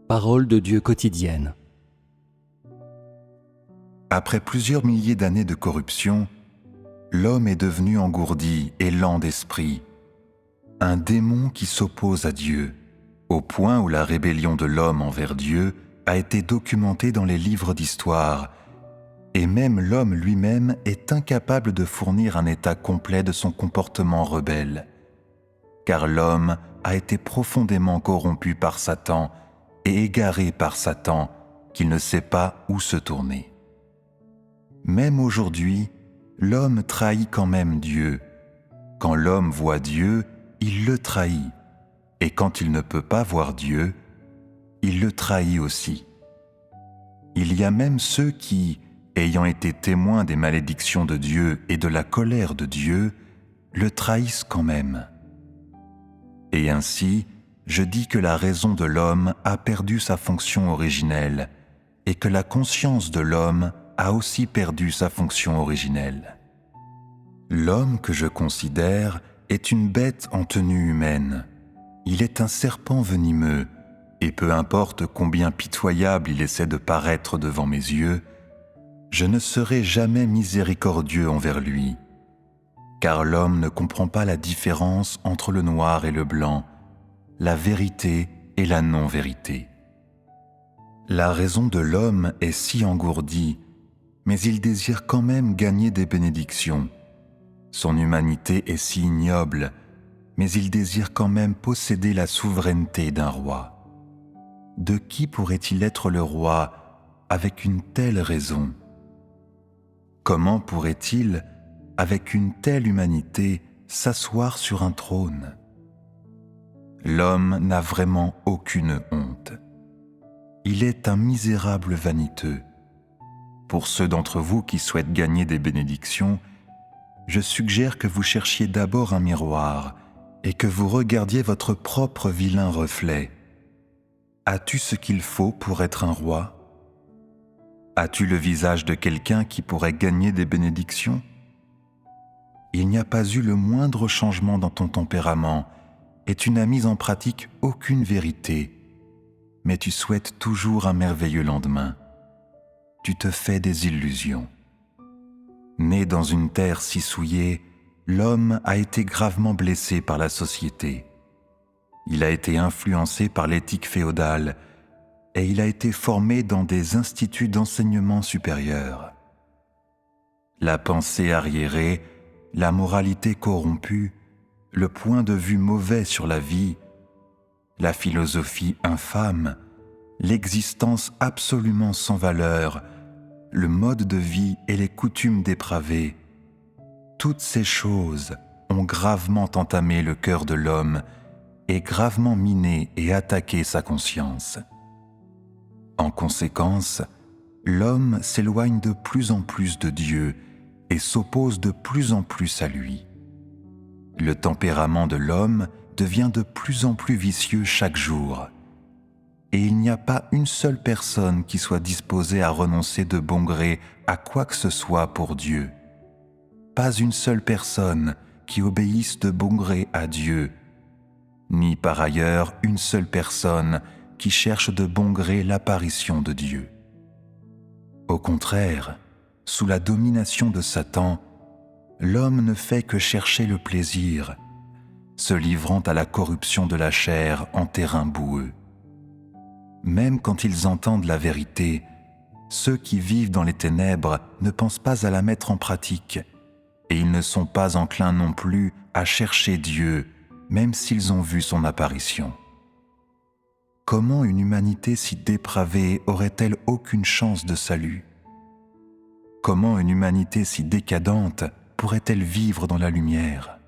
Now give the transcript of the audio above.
Parole de Dieu quotidienne. Après plusieurs milliers d'années de corruption, l'homme est devenu engourdi et lent d'esprit, un démon qui s'oppose à Dieu, au point où la rébellion de l'homme envers Dieu a été documentée dans les livres d'histoire, et même l'homme lui-même est incapable de fournir un état complet de son comportement rebelle, car l'homme a été profondément corrompu par Satan et égaré par Satan, qu'il ne sait pas où se tourner. Même aujourd'hui, l'homme trahit quand même Dieu. Quand l'homme voit Dieu, il le trahit. Et quand il ne peut pas voir Dieu, il le trahit aussi. Il y a même ceux qui, ayant été témoins des malédictions de Dieu et de la colère de Dieu, le trahissent quand même. Et ainsi, je dis que la raison de l'homme a perdu sa fonction originelle et que la conscience de l'homme a aussi perdu sa fonction originelle. L'homme que je considère est une bête en tenue humaine. Il est un serpent venimeux, et peu importe combien pitoyable il essaie de paraître devant mes yeux, je ne serai jamais miséricordieux envers lui, car l'homme ne comprend pas la différence entre le noir et le blanc, la vérité et la non-vérité. La raison de l'homme est si engourdie, mais il désire quand même gagner des bénédictions. Son humanité est si ignoble, mais il désire quand même posséder la souveraineté d'un roi. De qui pourrait-il être le roi avec une telle raison? Comment pourrait-il, avec une telle humanité, s'asseoir sur un trône? L'homme n'a vraiment aucune honte. Il est un misérable vaniteux. Pour ceux d'entre vous qui souhaitent gagner des bénédictions, je suggère que vous cherchiez d'abord un miroir et que vous regardiez votre propre vilain reflet. As-tu ce qu'il faut pour être un roi? As-tu le visage de quelqu'un qui pourrait gagner des bénédictions? Il n'y a pas eu le moindre changement dans ton tempérament et tu n'as mis en pratique aucune vérité, mais tu souhaites toujours un merveilleux lendemain. Tu te fais des illusions. Né dans une terre si souillée, l'homme a été gravement blessé par la société. Il a été influencé par l'éthique féodale et il a été formé dans des instituts d'enseignement supérieur. La pensée arriérée, la moralité corrompue, le point de vue mauvais sur la vie, la philosophie infâme, l'existence absolument sans valeur, le mode de vie et les coutumes dépravées, toutes ces choses ont gravement entamé le cœur de l'homme et gravement miné et attaqué sa conscience. En conséquence, l'homme s'éloigne de plus en plus de Dieu et s'oppose de plus en plus à lui. Le tempérament de l'homme devient de plus en plus vicieux chaque jour. Et il n'y a pas une seule personne qui soit disposée à renoncer de bon gré à quoi que ce soit pour Dieu. Pas une seule personne qui obéisse de bon gré à Dieu, ni par ailleurs une seule personne qui cherche de bon gré l'apparition de Dieu. Au contraire, sous la domination de Satan, l'homme ne fait que chercher le plaisir, se livrant à la corruption de la chair en terrain boueux. Même quand ils entendent la vérité, ceux qui vivent dans les ténèbres ne pensent pas à la mettre en pratique, et ils ne sont pas enclins non plus à chercher Dieu, même s'ils ont vu son apparition. Comment une humanité si dépravée aurait-elle aucune chance de salut? Comment une humanité si décadente pourrait-elle vivre dans la lumière?